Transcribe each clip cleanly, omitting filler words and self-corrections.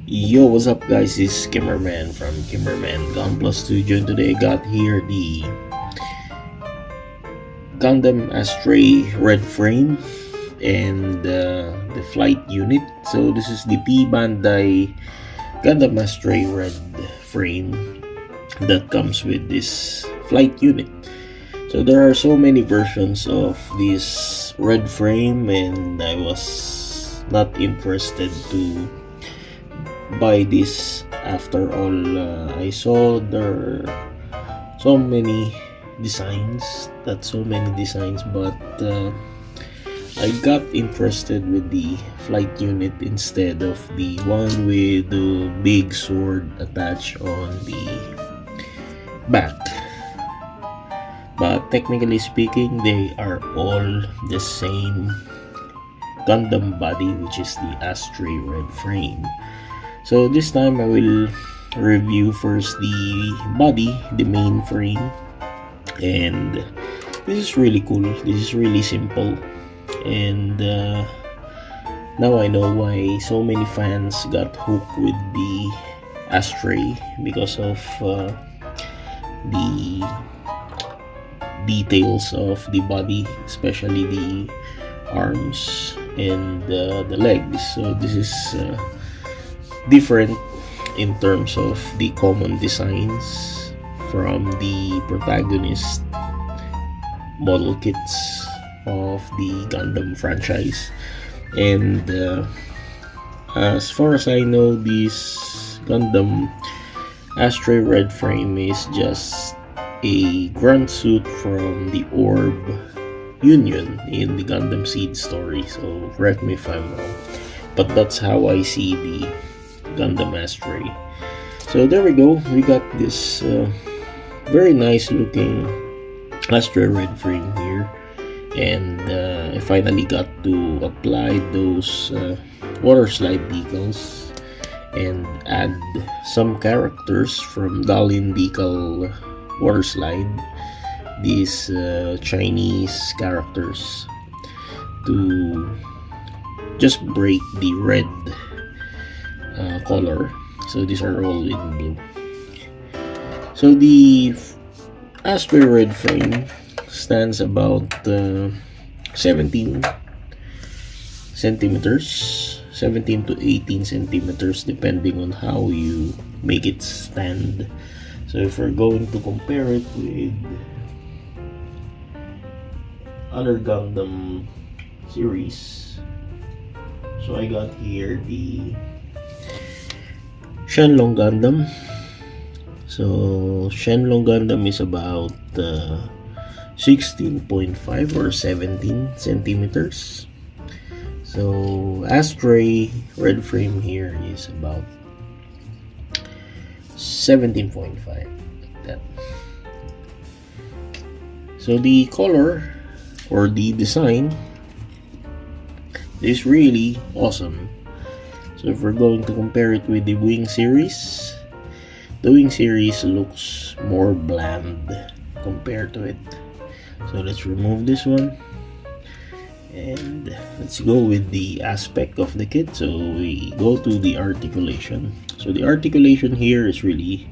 Yo, what's up guys? This is Kimmerman from Kimmerman Gunpla Studio, and today I got here the Gundam Astray red frame and the flight unit. So this is the PBandai Gundam Astray red frame that comes with this flight unit. So there are so many versions of this red frame, and I was not interested to buy this. After all, I saw there are so many designs, but I got interested with the flight unit instead of the one with the big sword attached on the back. But technically speaking, they are all the same Gundam body, which is the Astray red frame. So this time I will review first the body, the main frame, and this is really cool. This is really simple, and now I know why so many fans got hooked with the Astray, because of the details of the body, especially the arms and the legs. So this is different in terms of the common designs from the protagonist model kits of the Gundam franchise. And as far as I know, this Gundam Astray red frame is just a grunt suit from the Orb Union in the Gundam Seed story. So correct me if I'm wrong, but that's how I see the Gundam Astray. So there we go. We got this very nice looking Astray red frame here, and I finally got to apply those water slide decals and add some characters from Dalin decal water slide, these Chinese characters, to just break the red color. So these are all in blue. So the Astray red frame stands about 17 centimeters, 17 to 18 centimeters, depending on how you make it stand. So if we're going to compare it with other Gundam series, so I got here the Shenlong Gundam. So Shenlong Gundam is about 16.5 or 17 centimeters. So Astray red frame here is about 17.5, like that. So the color or the design is really awesome. So if we're going to compare it with the Wing series, the Wing series looks more bland compared to it. So let's remove this one and let's go with the aspect of the kit. So we go to the articulation. So the articulation here is really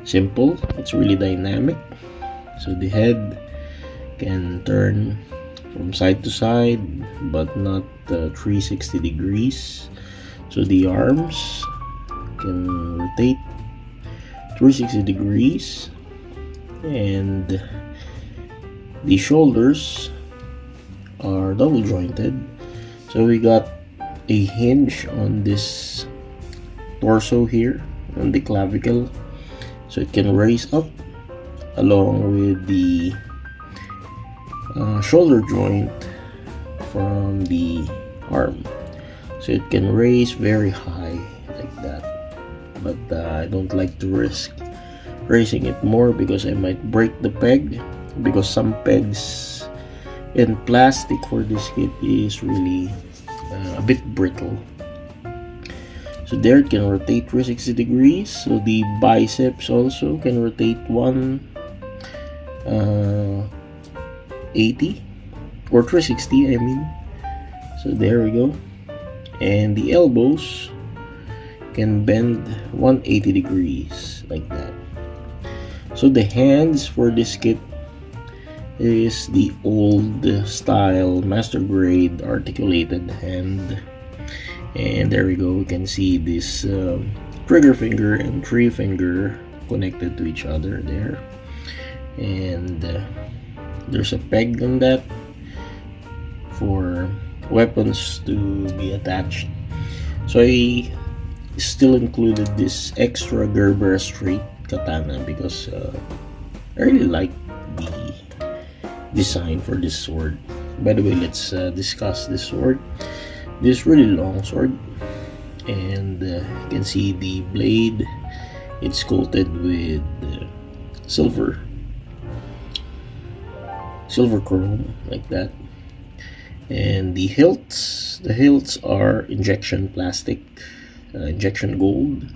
simple. It's really dynamic. So the head can turn from side to side, but not 360 degrees. So the arms can rotate 360 degrees, and the shoulders are double jointed. So we got a hinge on this torso here, on the clavicle, so it can raise up along with the shoulder joint from the arm. So it can raise very high like that, but I don't like to risk raising it more because I might break the peg, because some pegs in plastic for this kit is really a bit brittle. So there it can rotate 360 degrees. So the biceps also can rotate 180 or 360, I mean. So there we go. And the elbows can bend 180 degrees like that. So the hands for this kit is the old style master grade articulated hand, and there we go. We can see this trigger finger and tree finger connected to each other there, and there's a peg on that for weapons to be attached. So I still included this extra Gerber straight katana because I really like the design for this sword. By the way, let's discuss this sword. This really long sword, and you can see the blade. It's coated with silver chrome like that, and the hilts are injection plastic, injection gold,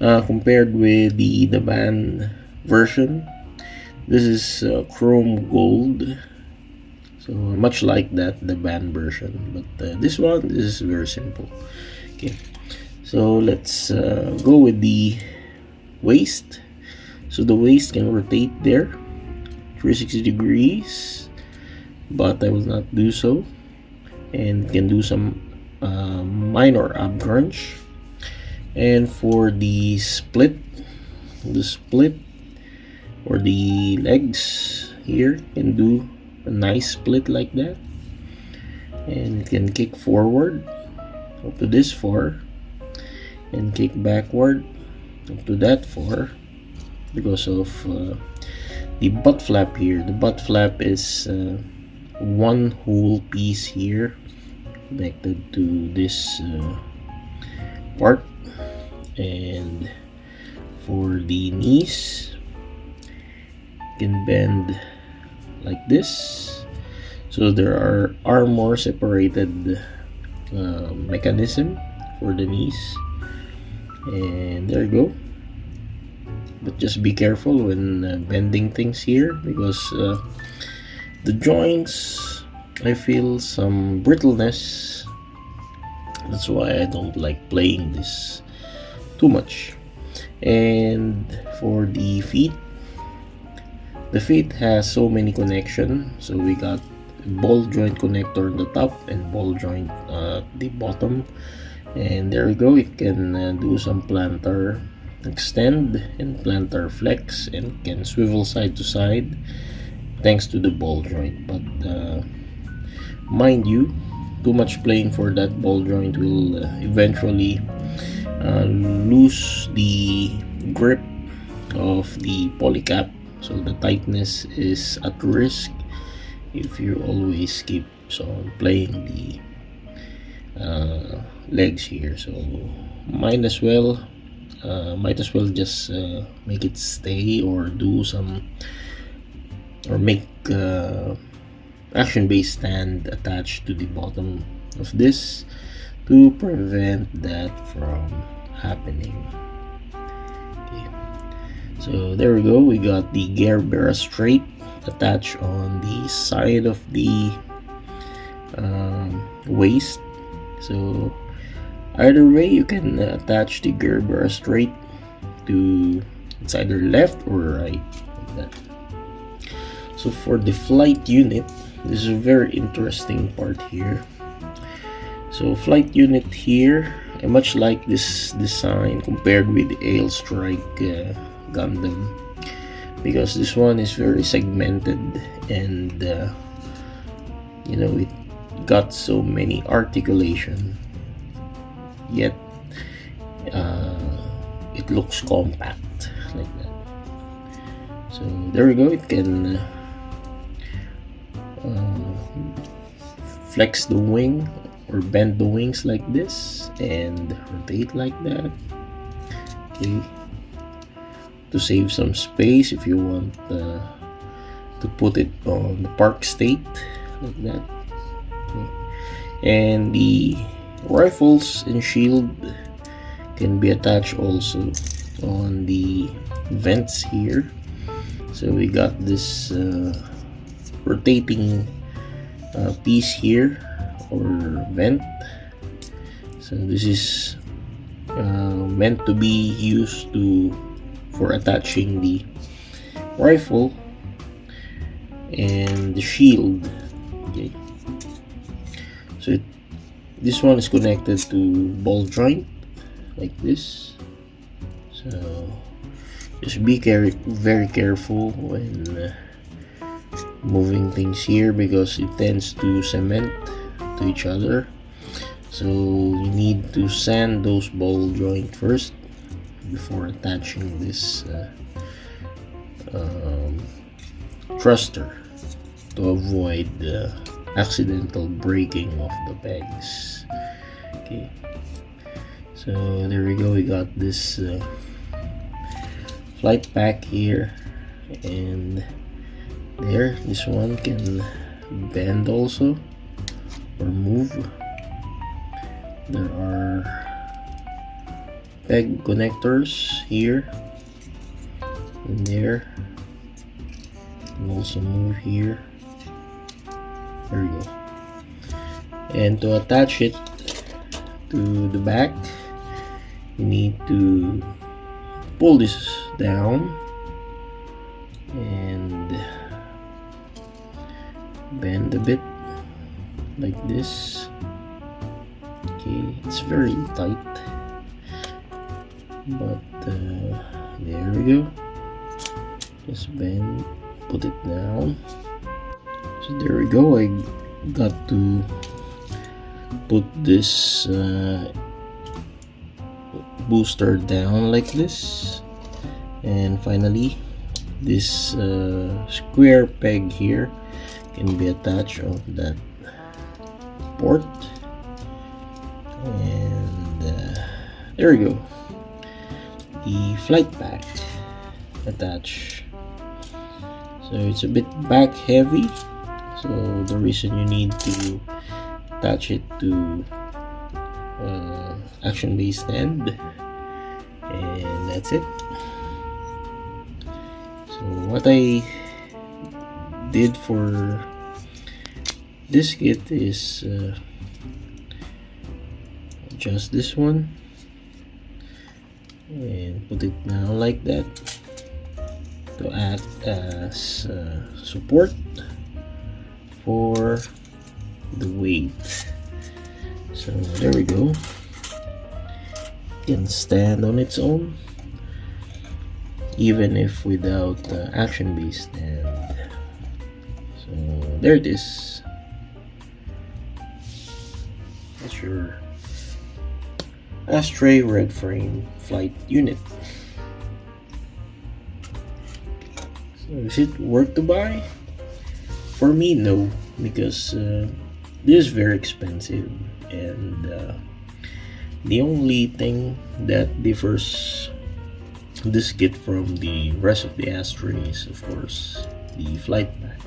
compared with the Band version. This is chrome gold, so much like that the Band version, but this is very simple. Okay, so let's go with the waist. So the waist can rotate there 360 degrees, but I will not do so, and can do some minor ab crunch. And for the split or the legs here, can do a nice split like that, and can kick forward up to this far and kick backward up to that far because of the butt flap here. The butt flap is one whole piece here connected to this part. And for the knees, can bend like this, so there are armor separated mechanism for the knees, and there you go. But just be careful when bending things here, because the joints, I feel some brittleness. That's why I don't like playing this too much. And for the feet has so many connections. So we got ball joint connector on the top and ball joint at the bottom, and there we go. It can do some plantar extend and plantar flex, and can swivel side to side thanks to the ball joint. But mind you, too much playing for that ball joint will eventually lose the grip of the polycap, so the tightness is at risk if you always keep playing the legs here. So might as well just make it stay, or do some, or make action-based stand attached to the bottom of this to prevent that from happening. Okay, so there we go. We got the Gerber straight attached on the side of the waist. So either way, you can attach the Gerber straight to, it's either left or right, like that. So for the flight unit, this is a very interesting part here. So flight unit here, I much like this design compared with the Ale Strike Gundam, because this one is very segmented, and you know, it got so many articulation, yet it looks compact like that. So there we go. It can flex the wing or bend the wings like this and rotate like that. Okay, to save some space if you want to put it on the park state like that. Okay. And the rifles and shield can be attached also on the vents here. So we got this rotating piece here, or vent. So this is meant to be used for attaching the rifle and the shield. Okay, so this one is connected to ball joint like this. So just be very careful when moving things here, because it tends to cement to each other. So you need to sand those ball joint first before attaching this thruster, to avoid accidental breaking of the pegs. Okay, so there we go. We got this flight pack here, and there, this one can bend also or move. There are peg connectors here and there, and also move here. There we go. And to attach it to the back, you need to pull this down and bend a bit like this. Okay, it's very tight, but there we go. Just bend, put it down. So there we go. I got to put this booster down like this, and finally this square peg here can be attached on that port, and there we go. The flight pack attached. So it's a bit back heavy, so the reason you need to attach it to action base stand, and that's it. So what I did for this kit is adjust this one and put it down like that to act as support for the weight. So there we go. It can stand on its own even if without action base stand. So there it is. That's your Astray red frame flight unit. So is it worth to buy? For me, no, because this is very expensive, and the only thing that differs this kit from the rest of the Astray is, of course, the flight pack.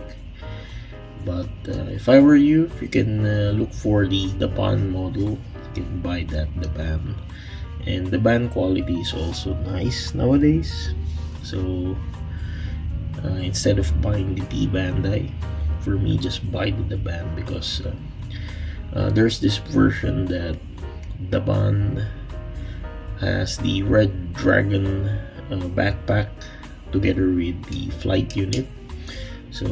But if I were you, if you can look for the Japan model, you can buy that, the band. And the band quality is also nice nowadays. So instead of buying the PBandai, for me, just buy the band, because there's this version that the band has the red dragon backpack together with the flight unit. So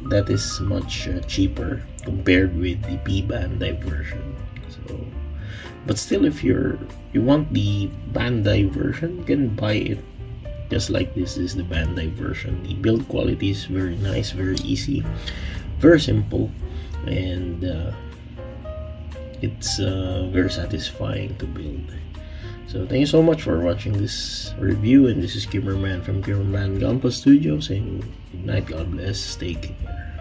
that is much cheaper compared with the PBandai version. So, but still, if you want the Bandai version, you can buy it just like this. Is the Bandai version. The build quality is very nice, very easy, very simple, and it's very satisfying to build. So thank you so much for watching this review, and this is Kimmerman from Kimmerman Gunpla Studio saying good night, God bless, take care.